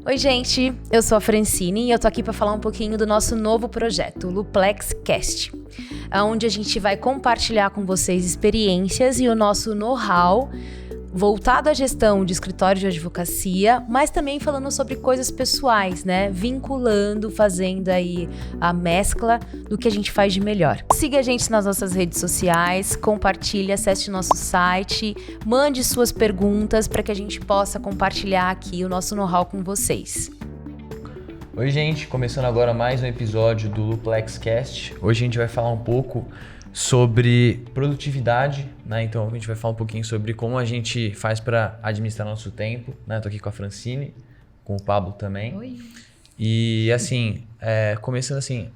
Oi, gente, eu sou a Francine e eu tô aqui para falar um pouquinho do nosso novo projeto, o Luplex Cast, onde a gente vai compartilhar com vocês experiências e o nosso know-how voltado à gestão de escritório de advocacia, mas também falando sobre coisas pessoais, né? Vinculando, fazendo aí a mescla do que a gente faz de melhor. Siga a gente nas nossas redes sociais, compartilhe, acesse nosso site, mande suas perguntas para que a gente possa compartilhar aqui o nosso know-how com vocês. Oi, gente, começando agora mais um episódio do Luplex Cast. Hoje a gente vai falar um pouco sobre produtividade, né? Então a gente vai falar um pouquinho sobre como a gente faz para administrar nosso tempo, né? Tô aqui com a Francine, com o Pablo também. Oi. E assim, começando assim,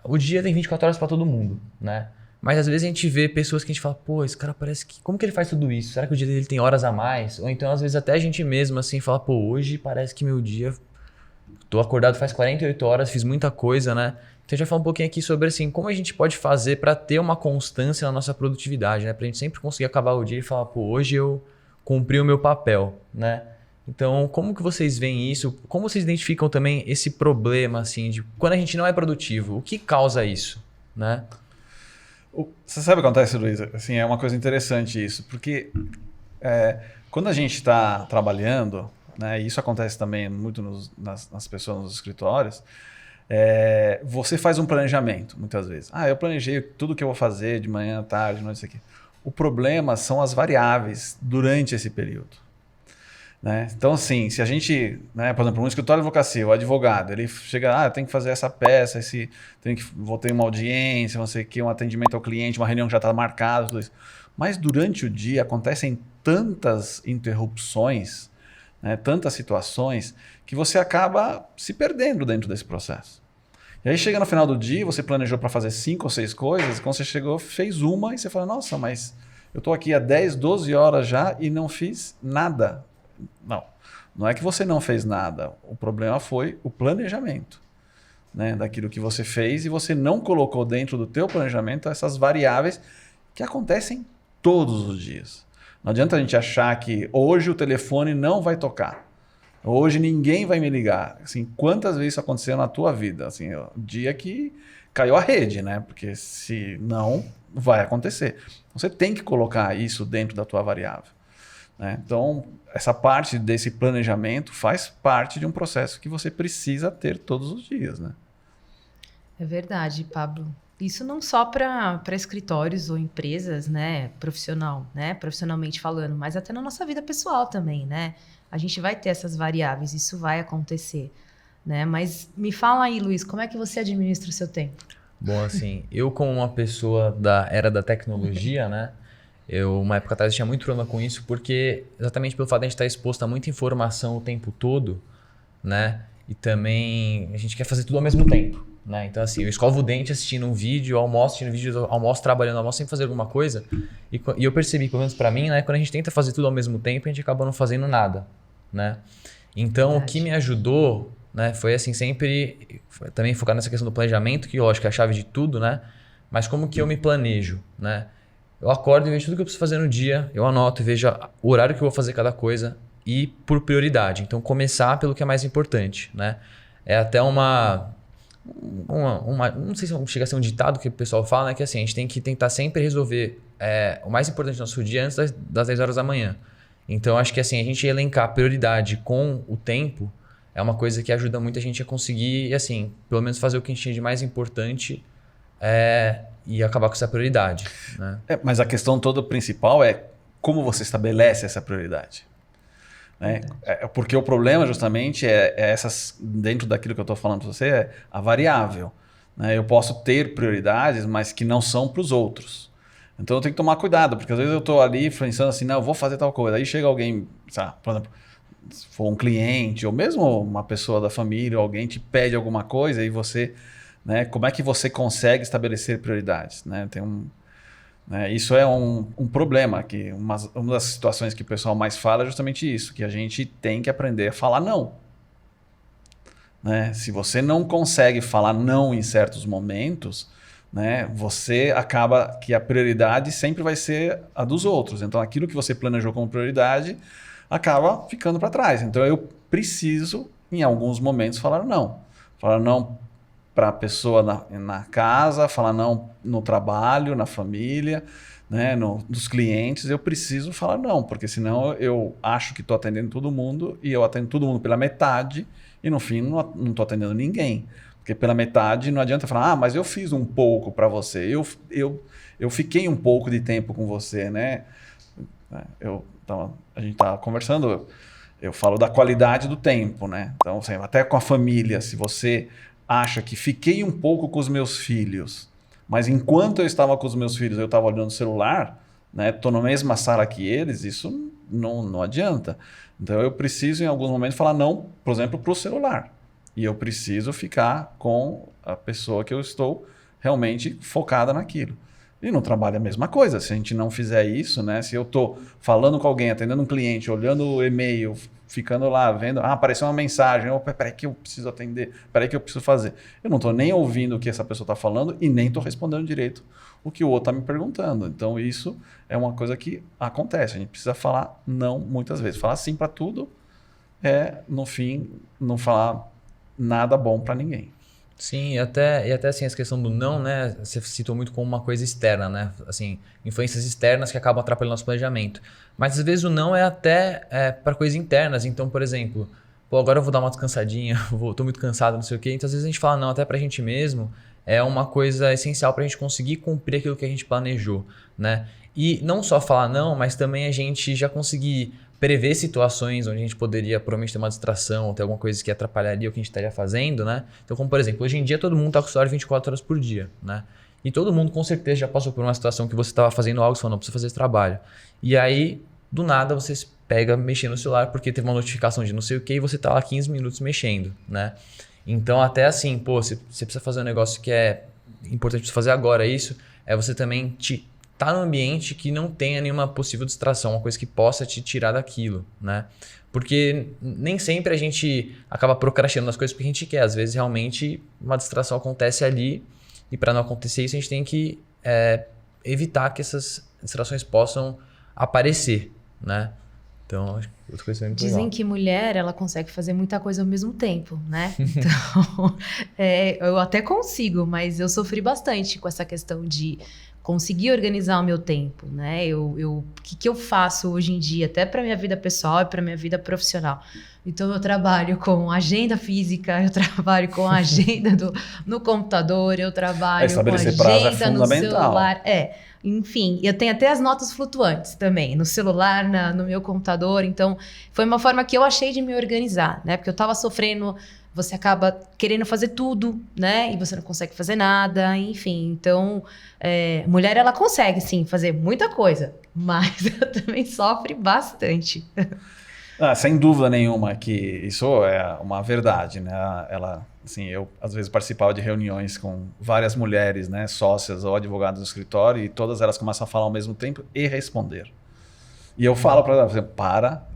o dia tem 24 horas para todo mundo, né? Mas às vezes a gente vê pessoas que a gente fala, pô, esse cara parece que... Como que ele faz tudo isso? Será que o dia dele tem horas a mais? Ou então às vezes até a gente mesmo assim fala, pô, hoje parece que meu dia... Tô acordado faz 48 horas, fiz muita coisa, né? Então a gente vai falar um pouquinho aqui sobre assim, como a gente pode fazer para ter uma constância na nossa produtividade, né? Pra gente sempre conseguir acabar o dia e falar, pô, hoje eu cumpri o meu papel, né? Então, como que vocês veem isso? Como vocês identificam também esse problema, assim, de quando a gente não é produtivo? O que causa isso, né? Você sabe o que acontece, Luiz? Assim, é uma coisa interessante isso, porque quando a gente está trabalhando, né, e isso acontece também muito nas pessoas nos escritórios, você faz um planejamento, muitas vezes. Eu planejei tudo que eu vou fazer de manhã, tarde, noite, isso aqui. O problema são as variáveis durante esse período. Né? Então, assim, se a gente, né, por exemplo, um escritório de advocacia, o advogado, ele chega, tem que fazer essa peça, vou ter uma audiência, não sei o que, um atendimento ao cliente, uma reunião que já está marcada, tudo isso. Mas durante o dia acontecem tantas interrupções, né, tantas situações, que você acaba se perdendo dentro desse processo. E aí chega no final do dia, você planejou para fazer 5 ou 6 coisas, quando você chegou, fez uma e você fala, nossa, mas eu estou aqui há 10, 12 horas já e não fiz nada. Não é que você não fez nada. O problema foi o planejamento, né, daquilo que você fez e você não colocou dentro do teu planejamento essas variáveis que acontecem todos os dias. Não adianta a gente achar que hoje o telefone não vai tocar. Hoje ninguém vai me ligar. Assim, quantas vezes isso aconteceu na tua vida? Assim, o dia que caiu a rede, né? Porque se não, vai acontecer. Você tem que colocar isso dentro da tua variável. Né? Então, essa parte desse planejamento faz parte de um processo que você precisa ter todos os dias, né? É verdade, Pablo. Isso não só para escritórios ou empresas, né, profissionalmente falando, mas até na nossa vida pessoal também, né? A gente vai ter essas variáveis, isso vai acontecer, né? Mas me fala aí, Luiz, como é que você administra o seu tempo? Bom, assim, eu como uma pessoa da era da tecnologia, né? Uma época atrás, eu tinha muito problema com isso, porque exatamente pelo fato de a gente estar exposto a muita informação o tempo todo, né? E também a gente quer fazer tudo ao mesmo tempo, né? Então, assim, eu escovo o dente assistindo um vídeo, almoço assistindo um vídeo, almoço trabalhando, almoço sempre fazer alguma coisa. E eu percebi, pelo menos pra mim, né? Quando a gente tenta fazer tudo ao mesmo tempo, a gente acaba não fazendo nada, né? Então, verdade. O que me ajudou, né? Foi assim, sempre também focar nessa questão do planejamento, que eu acho que é a chave de tudo, né? Mas como que eu me planejo, né? Eu acordo e vejo tudo que eu preciso fazer no dia, eu anoto e vejo o horário que eu vou fazer cada coisa e por prioridade. Então, começar pelo que é mais importante, né? É até não sei se chega a ser um ditado que o pessoal fala, né? Que assim, a gente tem que tentar sempre resolver o mais importante do nosso dia antes das 10 horas da manhã. Então, acho que assim, a gente elencar a prioridade com o tempo é uma coisa que ajuda muito a gente a conseguir, assim, pelo menos fazer o que a gente tem de mais importante e acabar com essa prioridade, né? Mas a questão toda principal é como você estabelece essa prioridade. Né? Porque o problema justamente essas, dentro daquilo que eu estou falando para você, é a variável. Né? Eu posso ter prioridades, mas que não são para os outros. Então eu tenho que tomar cuidado, porque às vezes eu estou ali pensando assim, não, eu vou fazer tal coisa. Aí chega alguém, sabe, por exemplo, se for um cliente ou mesmo uma pessoa da família, alguém te pede alguma coisa e você... Né? Como é que você consegue estabelecer prioridades? Né? Isso é um problema. Que uma das situações que o pessoal mais fala é justamente isso, que a gente tem que aprender a falar não. Né? Se você não consegue falar não em certos momentos, né, você acaba que a prioridade sempre vai ser a dos outros. Então, aquilo que você planejou como prioridade acaba ficando para trás. Então eu preciso, em alguns momentos, falar não. Falar não para a pessoa na casa, falar não no trabalho, na família, né, nos clientes. Eu preciso falar não, porque senão eu acho que estou atendendo todo mundo e eu atendo todo mundo pela metade e no fim não estou atendendo ninguém. Porque pela metade não adianta falar, mas eu fiz um pouco para você, eu fiquei um pouco de tempo com você, né? A gente está conversando, eu falo da qualidade do tempo, né? Então, assim, até com a família, se você acha que fiquei um pouco com os meus filhos, mas enquanto eu estava com os meus filhos, eu estava olhando o celular, né? Estou na mesma sala que eles, isso não adianta. Então eu preciso em alguns momentos falar não, por exemplo, para o celular. E eu preciso ficar com a pessoa que eu estou realmente focada naquilo. E no trabalho é a mesma coisa. Se a gente não fizer isso, né? Se eu estou falando com alguém, atendendo um cliente, olhando o e-mail, ficando lá, vendo, apareceu uma mensagem, peraí que eu preciso atender, peraí que eu preciso fazer. Eu não estou nem ouvindo o que essa pessoa está falando e nem estou respondendo direito o que o outro está me perguntando. Então isso é uma coisa que acontece. A gente precisa falar não muitas vezes. Falar sim para tudo no fim, não falar nada bom para ninguém. Sim, e até assim, essa questão do não, né? Você citou muito como uma coisa externa, né? Assim, influências externas que acabam atrapalhando nosso planejamento. Mas às vezes o não é até para coisas internas. Então, por exemplo, agora eu vou dar uma descansadinha, tô muito cansado, não sei o quê. Então, às vezes a gente fala não até pra gente mesmo. É uma coisa essencial pra gente conseguir cumprir aquilo que a gente planejou, né? E não só falar não, mas também a gente já conseguir prever situações onde a gente poderia provavelmente ter uma distração ou ter alguma coisa que atrapalharia o que a gente estaria fazendo, né? Então, como por exemplo, hoje em dia todo mundo está com o celular 24 horas por dia, né? E todo mundo com certeza já passou por uma situação que você estava fazendo algo e falou, não, preciso fazer esse trabalho. E aí, do nada, você se pega mexendo no celular porque teve uma notificação de não sei o que e você está lá 15 minutos mexendo, né? Então, até assim, você precisa fazer um negócio que é importante você fazer agora, isso é você também tá num ambiente que não tenha nenhuma possível distração, uma coisa que possa te tirar daquilo, né? Porque nem sempre a gente acaba procrastinando nas coisas porque a gente quer. Às vezes, realmente, uma distração acontece ali e para não acontecer isso, a gente tem que evitar que essas distrações possam aparecer, né? Então, acho que outra coisa é muito Dizem legal. que mulher, ela consegue fazer muita coisa ao mesmo tempo, né? Então, eu até consigo, mas eu sofri bastante com essa questão de conseguir organizar o meu tempo, né? O que eu faço hoje em dia, até para minha vida pessoal e para minha vida profissional. Então, eu trabalho com agenda física, eu trabalho com agenda no computador, eu trabalho com agenda no celular. Enfim, eu tenho até as notas flutuantes também, no celular, no meu computador. Então, foi uma forma que eu achei de me organizar, né? Porque eu estava sofrendo, você acaba querendo fazer tudo, né? E você não consegue fazer nada, enfim. Então, mulher, ela consegue, sim, fazer muita coisa, mas ela também sofre bastante. Sem dúvida nenhuma que isso é uma verdade, né? Assim, eu às vezes participava de reuniões com várias mulheres, né, sócias ou advogadas do escritório, e todas elas começam a falar ao mesmo tempo e responder. E eu falo para elas,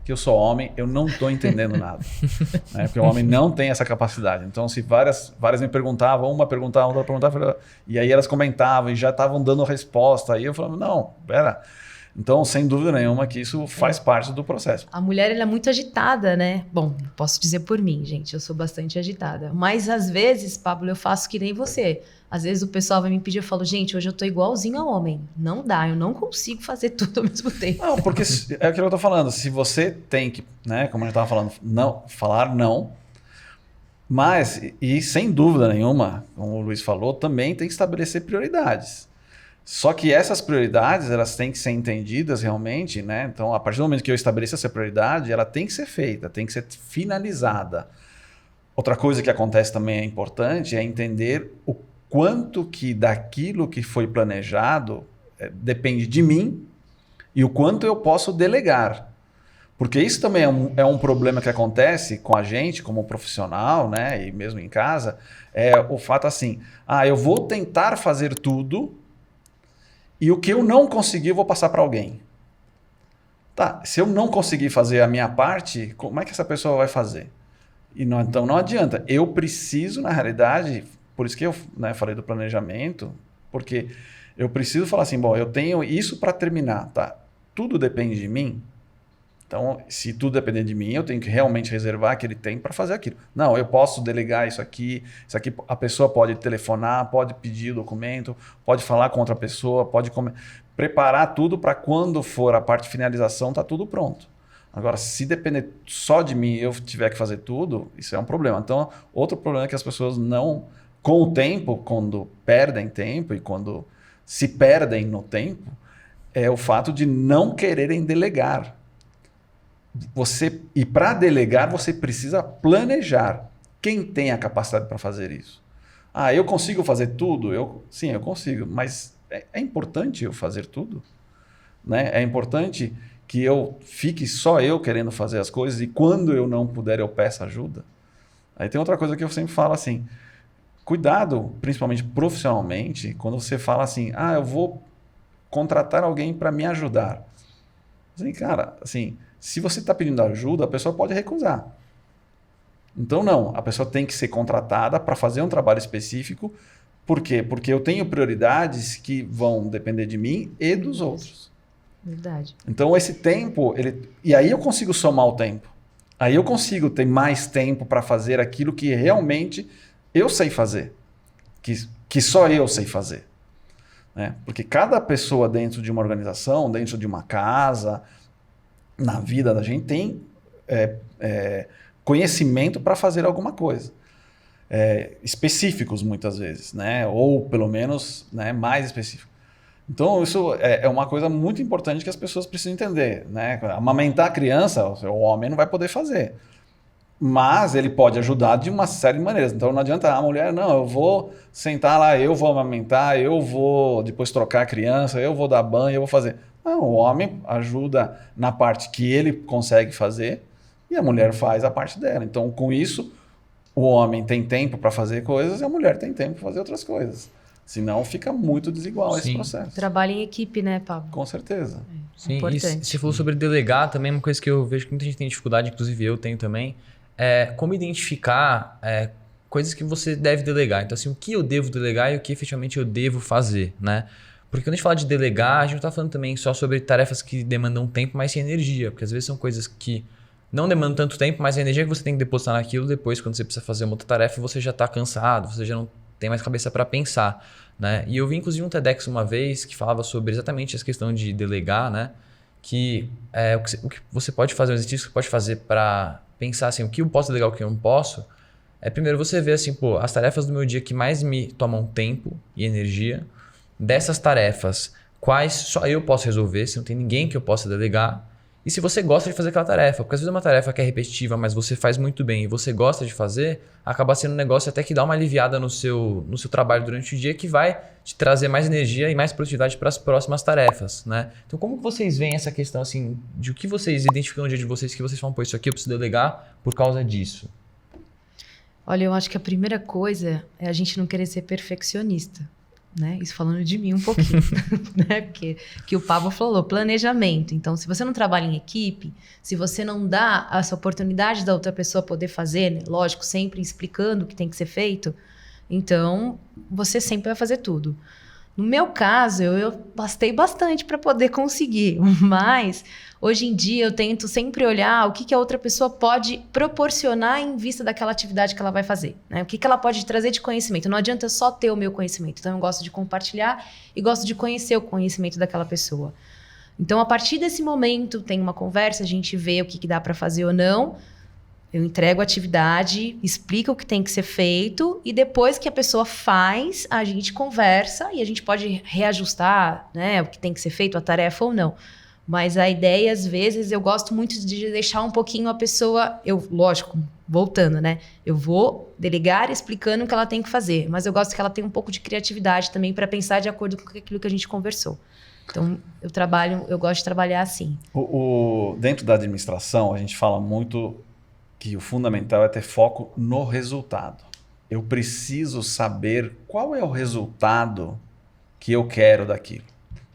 que eu sou homem, eu não estou entendendo nada. Né? Porque o homem não tem essa capacidade. Então, se várias me perguntavam, uma perguntava, outra perguntava, e aí elas comentavam e já estavam dando resposta. Aí eu falava, não, pera. Então, sem dúvida nenhuma que isso faz parte do processo. A mulher, ela é muito agitada, né? Bom, posso dizer por mim, gente, eu sou bastante agitada. Mas, às vezes, Pablo, eu faço que nem você. Às vezes o pessoal vai me pedir, eu falo, gente, hoje eu tô igualzinho ao homem. Não dá, eu não consigo fazer tudo ao mesmo tempo. Não, porque é aquilo que eu tô falando. Se você tem que, né, como a gente tava falando, falar não, mas, e sem dúvida nenhuma, como o Luiz falou, também tem que estabelecer prioridades. Só que essas prioridades, elas têm que ser entendidas realmente, né? Então, a partir do momento que eu estabeleço essa prioridade, ela tem que ser feita, tem que ser finalizada. Outra coisa que acontece também é importante é entender o quanto que daquilo que foi planejado depende de mim e o quanto eu posso delegar. Porque isso também é um problema que acontece com a gente como profissional, né? E mesmo em casa, é o fato assim, eu vou tentar fazer tudo, e o que eu não conseguir, eu vou passar para alguém. Tá, se eu não conseguir fazer a minha parte, como é que essa pessoa vai fazer? Então não adianta. Eu preciso, na realidade, por isso que eu falei do planejamento, porque eu preciso falar assim, bom, eu tenho isso para terminar, tá? Tudo depende de mim. Então, se tudo depender de mim, eu tenho que realmente reservar aquele tempo para fazer aquilo. Não, eu posso delegar isso aqui a pessoa pode telefonar, pode pedir o documento, pode falar com outra pessoa, pode preparar tudo para quando for a parte de finalização, tá tudo pronto. Agora, se depender só de mim e eu tiver que fazer tudo, isso é um problema. Então, outro problema é que as pessoas não, com o tempo, quando perdem tempo e quando se perdem no tempo, é o fato de não quererem delegar. E para delegar, você precisa planejar. Quem tem a capacidade para fazer isso? Eu consigo fazer tudo? Sim, eu consigo, mas é importante eu fazer tudo? Né? É importante que eu fique só eu querendo fazer as coisas e quando eu não puder eu peço ajuda? Aí tem outra coisa que eu sempre falo assim, cuidado, principalmente profissionalmente, quando você fala assim, eu vou contratar alguém para me ajudar. Assim, cara, assim, se você está pedindo ajuda, a pessoa pode recusar. Então não, a pessoa tem que ser contratada para fazer um trabalho específico. Por quê? Porque eu tenho prioridades que vão depender de mim e dos outros. Verdade. Então esse tempo, e aí eu consigo somar o tempo. Aí eu consigo ter mais tempo para fazer aquilo que realmente eu sei fazer. Que só eu sei fazer. Né? Porque cada pessoa dentro de uma organização, dentro de uma casa, na vida da gente tem conhecimento para fazer alguma coisa. Específicos muitas vezes, né? Ou pelo menos, né, mais específicos. Então isso é uma coisa muito importante que as pessoas precisam entender. Né? Amamentar a criança, o homem não vai poder fazer. Mas ele pode ajudar de uma série de maneiras. Então não adianta a mulher, não, eu vou sentar lá, eu vou amamentar, eu vou depois trocar a criança, eu vou dar banho, eu vou fazer. Não, o homem ajuda na parte que ele consegue fazer e a mulher faz a parte dela. Então com isso, o homem tem tempo para fazer coisas e a mulher tem tempo para fazer outras coisas. Senão fica muito desigual esse processo. Trabalho em equipe, né, Pablo? Com certeza. Sim, importante. E você falou sobre delegar também, uma coisa que eu vejo que muita gente tem dificuldade, inclusive eu tenho também, como identificar coisas que você deve delegar. Então, assim, o que eu devo delegar e o que efetivamente eu devo fazer, né? Porque quando a gente fala de delegar, a gente não está falando também só sobre tarefas que demandam tempo, mas sem energia. Porque às vezes são coisas que não demandam tanto tempo, mas a energia que você tem que depositar naquilo, depois, quando você precisa fazer uma outra tarefa, você já está cansado, você já não tem mais cabeça para pensar, né? E eu vi, inclusive, um TEDx uma vez que falava sobre exatamente essa questão de delegar, né? Que o que você pode fazer, o exercício que você pode fazer para pensar assim, o que eu posso delegar, o que eu não posso, primeiro você ver assim, as tarefas do meu dia que mais me tomam tempo e energia, dessas tarefas, quais só eu posso resolver, se não tem ninguém que eu possa delegar, e se você gosta de fazer aquela tarefa, porque às vezes é uma tarefa que é repetitiva, mas você faz muito bem e você gosta de fazer, acaba sendo um negócio até que dá uma aliviada no seu trabalho durante o dia, que vai te trazer mais energia e mais produtividade para as próximas tarefas, né? Então como que vocês veem essa questão assim, de o que vocês identificam no dia de vocês, que vocês falam, isso aqui eu preciso delegar por causa disso? Olha, eu acho que a primeira coisa é a gente não querer ser perfeccionista. Né? Isso falando de mim um pouquinho, né? Porque que o Pablo falou, planejamento. Então, se você não trabalha em equipe, se você não dá essa oportunidade da outra pessoa poder fazer, né? Lógico, sempre explicando o que tem que ser feito, então você sempre vai fazer tudo. No meu caso, eu gastei bastante para poder conseguir, mas hoje em dia eu tento sempre olhar o que a outra pessoa pode proporcionar em vista daquela atividade que ela vai fazer, né? O que ela pode trazer de conhecimento. Não adianta só ter o meu conhecimento, então eu gosto de compartilhar e gosto de conhecer o conhecimento daquela pessoa. Então, a partir desse momento, tem uma conversa, a gente vê o que dá para fazer ou não. Eu entrego a atividade, explico o que tem que ser feito e depois que a pessoa faz, a gente conversa e a gente pode reajustar, né, o que tem que ser feito, a tarefa ou não. Mas a ideia, às vezes, eu gosto muito de deixar um pouquinho a pessoa... Lógico, voltando, né? Eu vou delegar explicando o que ela tem que fazer, mas eu gosto que ela tenha um pouco de criatividade também para pensar de acordo com aquilo que a gente conversou. Então, eu gosto de trabalhar assim. Dentro da administração, a gente fala muito que o fundamental é ter foco no resultado. Eu preciso saber qual é o resultado que eu quero daquilo.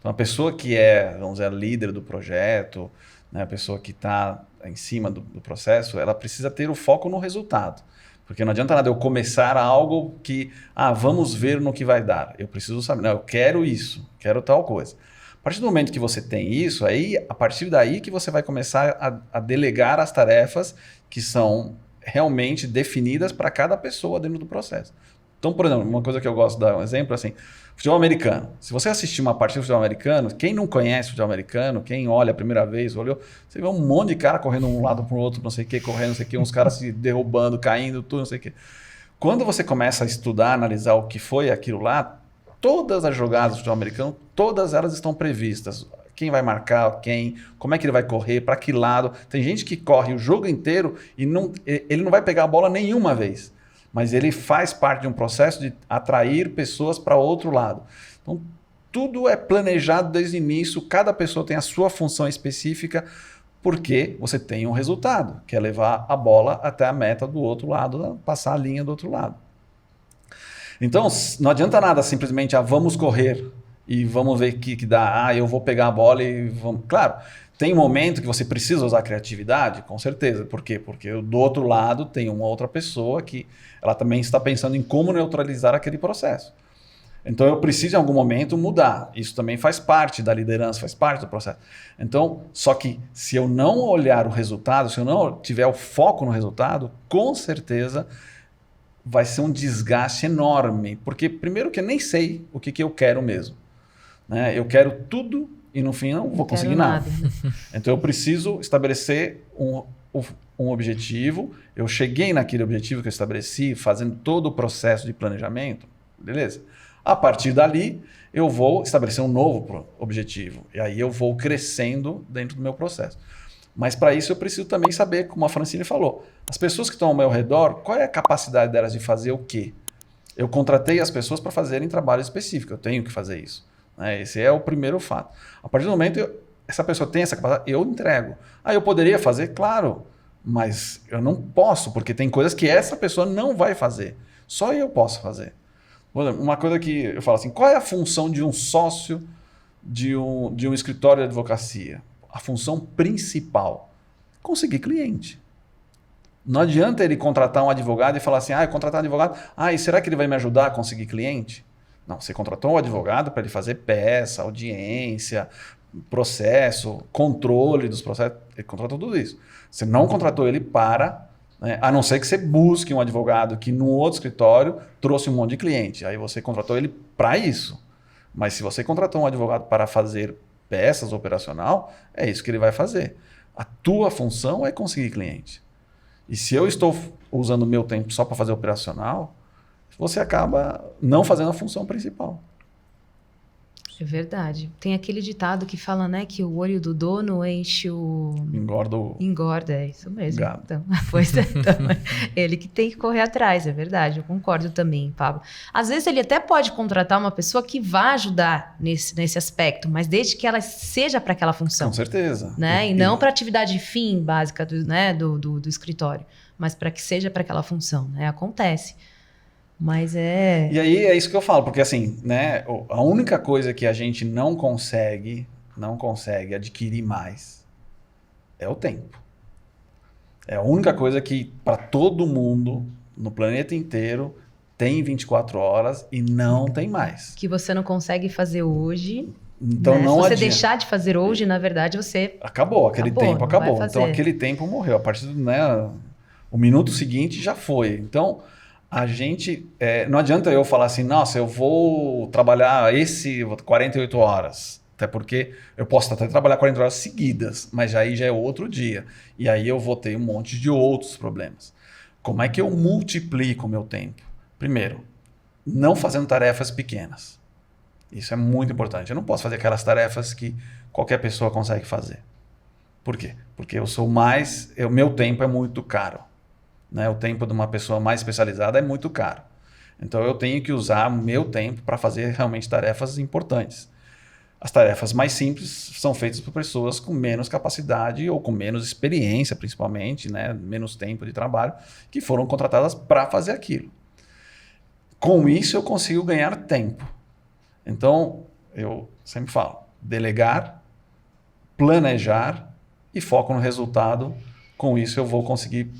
Então, a pessoa que vamos dizer, a líder do projeto, né, a pessoa que está em cima do processo, ela precisa ter o foco no resultado. Porque não adianta nada eu começar algo que, vamos ver no que vai dar. Eu preciso saber, não, eu quero isso, quero tal coisa. partir do momento que você tem isso, aí, a partir daí que você vai começar a delegar as tarefas que são realmente definidas para cada pessoa dentro do processo. Então, por exemplo, uma coisa que eu gosto de dar um exemplo, assim, futebol americano. Se você assistir uma partida de futebol americano, quem não conhece futebol americano, quem olha a primeira vez, olhou, você vê um monte de cara correndo um lado para o outro, não sei o que, correndo, não sei o que, uns caras se derrubando, caindo, tudo, não sei o que. Quando você começa a estudar, analisar o que foi aquilo lá, todas as jogadas do futebol americano, todas elas estão previstas. Quem vai marcar, quem, como é que ele vai correr, para que lado. Tem gente que corre o jogo inteiro e ele não vai pegar a bola nenhuma vez. Mas ele faz parte de um processo de atrair pessoas para outro lado. Então, tudo é planejado desde o início, cada pessoa tem a sua função específica, porque você tem um resultado, que é levar a bola até a meta do outro lado, passar a linha do outro lado. Então, não adianta nada simplesmente, vamos correr e vamos ver o que dá. Eu vou pegar a bola e vamos... Claro, tem um momento que você precisa usar a criatividade, com certeza. Por quê? Porque do outro lado tem uma outra pessoa que ela também está pensando em como neutralizar aquele processo. Então eu preciso em algum momento mudar. Isso também faz parte da liderança, faz parte do processo. Então, só que se eu não olhar o resultado, se eu não tiver o foco no resultado, com certeza vai ser um desgaste enorme. Porque primeiro que eu nem sei o que eu quero mesmo. Né? Eu quero tudo e no fim não vou conseguir nada. Então eu preciso estabelecer um objetivo. Eu cheguei naquele objetivo que eu estabeleci, fazendo todo o processo de planejamento. Beleza? A partir dali, eu vou estabelecer um novo objetivo. E aí eu vou crescendo dentro do meu processo. Mas para isso eu preciso também saber, como a Francine falou, as pessoas que estão ao meu redor, qual é a capacidade delas de fazer o quê? Eu contratei as pessoas para fazerem trabalho específico. Eu tenho que fazer isso. Esse é o primeiro fato. A partir do momento essa pessoa tem essa capacidade, eu entrego. Eu poderia fazer? Claro, mas eu não posso, porque tem coisas que essa pessoa não vai fazer. Só eu posso fazer. Uma coisa que eu falo assim, qual é a função de um sócio de um escritório de advocacia? A função principal, conseguir cliente. Não adianta ele contratar um advogado e falar assim, contratar um advogado, e será que ele vai me ajudar a conseguir cliente? Não, você contratou um advogado para ele fazer peça, audiência, processo, controle dos processos. Ele contratou tudo isso. Você não contratou ele para, a não ser que você busque um advogado que no outro escritório trouxe um monte de cliente. Aí você contratou ele para isso. Mas se você contratou um advogado para fazer peças operacional, é isso que ele vai fazer. A tua função é conseguir cliente. E se eu estou usando o meu tempo só para fazer operacional, você acaba não fazendo a função principal. É verdade. Tem aquele ditado que fala, né, que o olho do dono enche o... Engorda, é isso mesmo. Gado. Então, pois é, então, ele que tem que correr atrás, é verdade. Eu concordo também, Pablo. Às vezes ele até pode contratar uma pessoa que vá ajudar nesse aspecto, mas desde que ela seja para aquela função. Com certeza. Né? E não para atividade fim básica do escritório, mas para que seja para aquela função. Né? Acontece. Mas é... E aí é isso que eu falo, porque assim, né, a única coisa que a gente não consegue adquirir mais é o tempo. É a única coisa que para todo mundo, no planeta inteiro, tem 24 horas e não tem mais. Que você não consegue fazer hoje. Então né? não Se você adianta. deixar de fazer hoje, na verdade, você... Acabou, aquele tempo acabou. Então aquele tempo morreu. A partir do o minuto seguinte já foi. Então... A gente, não adianta eu falar assim, nossa, eu vou trabalhar 48 horas. Até porque eu posso até trabalhar 40 horas seguidas, mas aí já é outro dia. E aí eu vou ter um monte de outros problemas. Como é que eu multiplico o meu tempo? Primeiro, não fazendo tarefas pequenas. Isso é muito importante. Eu não posso fazer aquelas tarefas que qualquer pessoa consegue fazer. Por quê? Porque o meu tempo é muito caro. Né? O tempo de uma pessoa mais especializada é muito caro. Então eu tenho que usar o meu tempo para fazer realmente tarefas importantes. As tarefas mais simples são feitas por pessoas com menos capacidade ou com menos experiência, principalmente, né? Menos tempo de trabalho, que foram contratadas para fazer aquilo. Com isso eu consigo ganhar tempo. Então eu sempre falo, delegar, planejar e foco no resultado. Com isso eu vou conseguir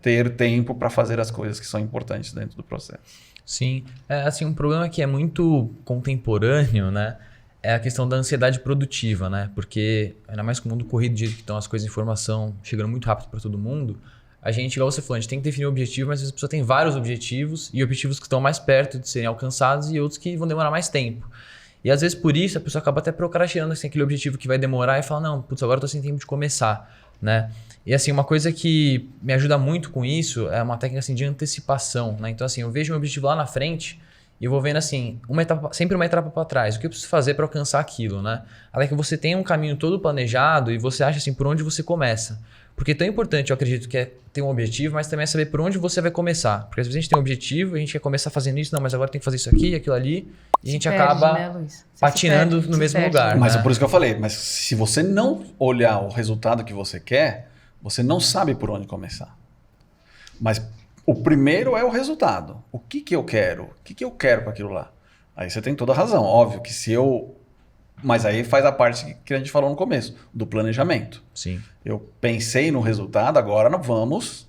ter tempo para fazer as coisas que são importantes dentro do processo. Sim, assim, um problema que é muito contemporâneo, né? é a questão da ansiedade produtiva, né? Porque, ainda mais com o mundo corrido, do jeito que estão as coisas de informação chegando muito rápido para todo mundo, a gente, igual você falou, a gente tem que definir um objetivo, mas às vezes a pessoa tem vários objetivos e objetivos que estão mais perto de serem alcançados e outros que vão demorar mais tempo. E às vezes por isso a pessoa acaba até procrastinando assim, aquele objetivo que vai demorar e fala, não, putz, agora eu tô sem tempo de começar, né? E assim, uma coisa que me ajuda muito com isso é uma técnica assim, de antecipação, né? Então assim, eu vejo um objetivo lá na frente e eu vou vendo assim, sempre uma etapa para trás, o que eu preciso fazer para alcançar aquilo, né? Até que você tenha um caminho todo planejado e você acha assim, por onde você começa. Porque é tão importante, eu acredito, que é ter um objetivo, mas também é saber por onde você vai começar. Porque às vezes a gente tem um objetivo, a gente quer começar fazendo isso, não, mas agora tem que fazer isso aqui, aquilo ali, e a gente acaba, né, Luiz? Patinando no mesmo lugar. Mas né? é por isso que eu falei, mas se você não olhar o resultado que você quer, você não sabe por onde começar. Mas o primeiro é o resultado. O que eu quero? O que eu quero com aquilo lá? Aí você tem toda a razão. Óbvio que se eu... Mas aí faz a parte que a gente falou no começo, do planejamento. Sim. Eu pensei no resultado, agora nós vamos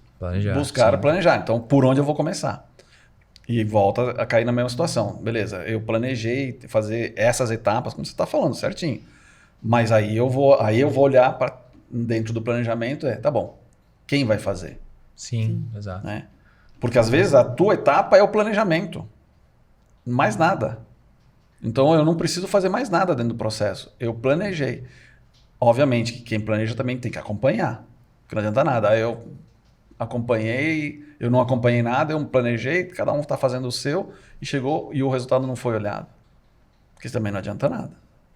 buscar sim. planejar. Então, por onde eu vou começar? E volta a cair na mesma situação. Beleza, eu planejei fazer essas etapas, como você está falando, certinho. Mas aí eu vou olhar para dentro do planejamento, tá bom, quem vai fazer? Sim. Exato. Né? Porque às vezes a tua etapa é o planejamento. Mais nada. Então eu não preciso fazer mais nada dentro do processo. Eu planejei. Obviamente que quem planeja também tem que acompanhar. Porque não adianta nada. Aí eu acompanhei, eu não acompanhei nada, eu planejei, cada um está fazendo o seu e chegou e o resultado não foi olhado. Porque também não adianta nada.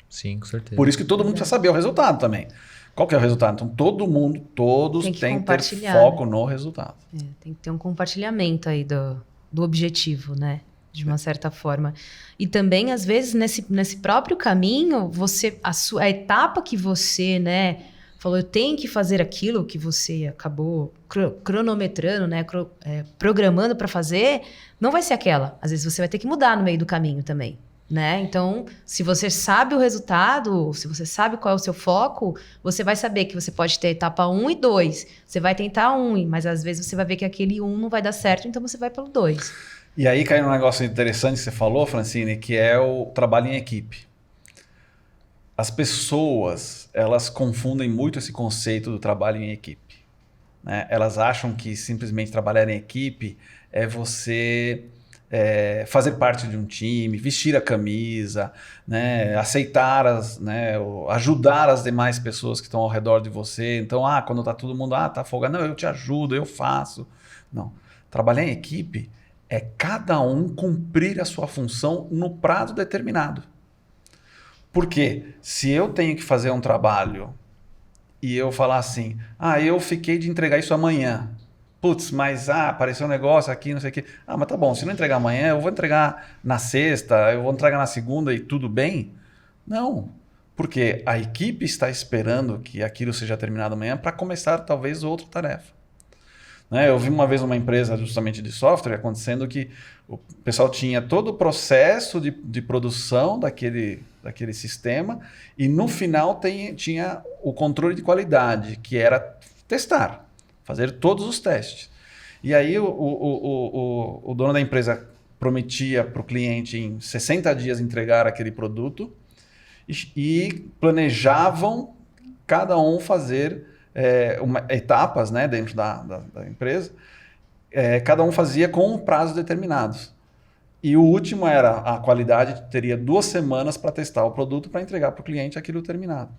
Sim, com certeza. Por isso que todo mundo precisa saber o resultado também. Qual que é o resultado? Então todos têm que ter foco no resultado. Tem que ter um compartilhamento aí do objetivo, né? De uma certa forma. E também, às vezes, nesse próprio caminho, a etapa que você, né, falou, eu tenho que fazer aquilo que você acabou cronometrando, né, programando para fazer, não vai ser aquela. Às vezes você vai ter que mudar no meio do caminho também, né? Então, se você sabe o resultado, se você sabe qual é o seu foco, você vai saber que você pode ter etapa 1 e 2. Você vai tentar 1, mas às vezes você vai ver que aquele 1 não vai dar certo, então você vai pelo 2. E aí cai um negócio interessante que você falou, Francine, que é o trabalho em equipe. As pessoas, elas confundem muito esse conceito do trabalho em equipe. Né? Elas acham que simplesmente trabalhar em equipe é você fazer parte de um time, vestir a camisa, né? Aceitar ajudar as demais pessoas que estão ao redor de você. Então, quando tá todo mundo, tá folgado, não, eu te ajudo, eu faço. Não. Trabalhar em equipe é cada um cumprir a sua função no prazo determinado. Porque se eu tenho que fazer um trabalho e eu falar assim, eu fiquei de entregar isso amanhã. Putz, mas apareceu um negócio aqui, não sei o quê. Mas tá bom, se não entregar amanhã, eu vou entregar na sexta, eu vou entregar na segunda e tudo bem? Não, porque a equipe está esperando que aquilo seja terminado amanhã para começar talvez outra tarefa. Eu vi uma vez uma empresa justamente de software acontecendo que o pessoal tinha todo o processo de produção daquele sistema e no final tinha o controle de qualidade, que era testar, fazer todos os testes. E aí o dono da empresa prometia para o cliente em 60 dias entregar aquele produto e planejavam cada um fazer etapas, né, dentro da empresa, cada um fazia com prazos determinados. E o último era a qualidade, teria 2 semanas para testar o produto para entregar para o cliente aquilo terminado.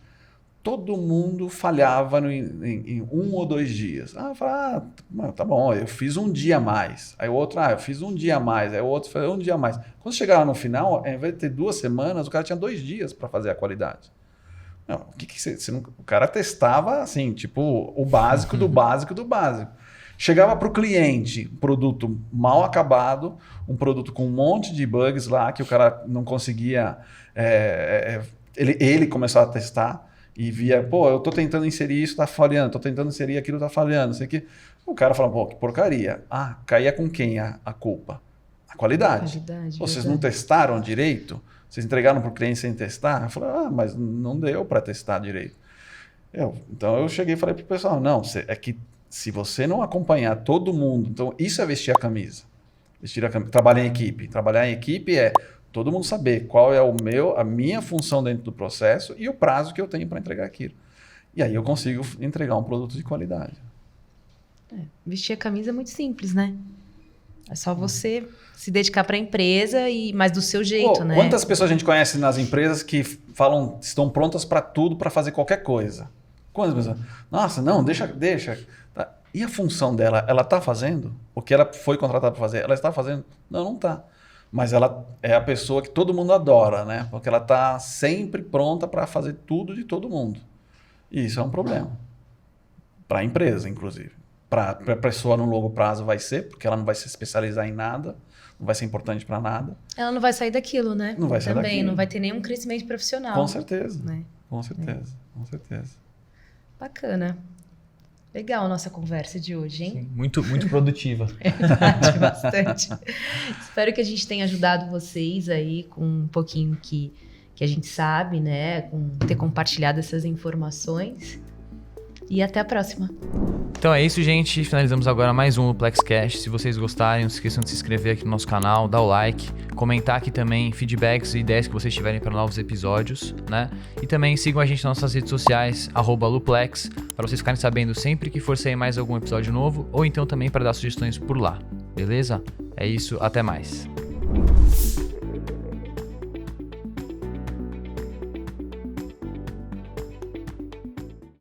Todo mundo falhava em 1 ou 2 dias. Eu falava, tá bom, eu fiz um dia a mais. Aí o outro, eu fiz um dia a mais. Aí o outro fez um dia a mais. Quando chegava no final, ao invés de ter 2 semanas, o cara tinha 2 dias para fazer a qualidade. Não, o cara testava assim, tipo, o básico do básico do básico. Chegava para o cliente, um produto mal acabado, um produto com um monte de bugs lá que o cara não conseguia. Ele começou a testar e via, eu tô tentando inserir isso, tá falhando, tô tentando inserir aquilo, tá falhando, não sei o quê. O cara falava, que porcaria. Caía com quem a culpa? A qualidade. Vocês não testaram direito? Vocês entregaram para o cliente sem testar? Eu falei, mas não deu para testar direito. Então eu cheguei e falei para o pessoal, não, é que se você não acompanhar todo mundo, então isso é vestir a camisa. Trabalhar em equipe. Trabalhar em equipe é todo mundo saber qual é a minha função dentro do processo e o prazo que eu tenho para entregar aquilo. E aí eu consigo entregar um produto de qualidade. Vestir a camisa é muito simples, né? É só você se dedicar para a empresa, mas do seu jeito, né? Quantas pessoas a gente conhece nas empresas que falam, estão prontas para tudo, para fazer qualquer coisa? Quantas pessoas? Nossa, não, deixa. Tá. E a função dela? Ela está fazendo? O que ela foi contratada para fazer? Ela está fazendo? Não está. Mas ela é a pessoa que todo mundo adora, né? Porque ela está sempre pronta para fazer tudo de todo mundo. E isso é um problema. Para a empresa, inclusive. Para a pessoa no longo prazo vai ser, porque ela não vai se especializar em nada, não vai ser importante para nada. Ela não vai sair daquilo, né? Não vai sair Também, daquilo. não vai ter nenhum crescimento profissional. Com certeza. Né? Com certeza. Com certeza. Bacana. Legal a nossa conversa de hoje, hein? Sim, muito produtiva. É verdade, bastante. Espero que a gente tenha ajudado vocês aí com um pouquinho que a gente sabe, né? Com ter compartilhado essas informações. E até a próxima. Então é isso, gente. Finalizamos agora mais um LuplexCast. Se vocês gostarem, não se esqueçam de se inscrever aqui no nosso canal, dar o like, comentar aqui também feedbacks e ideias que vocês tiverem para novos episódios, né? E também sigam a gente nas nossas redes sociais, @Luplex, para vocês ficarem sabendo sempre que for sair mais algum episódio novo, ou então também para dar sugestões por lá, beleza? É isso, até mais.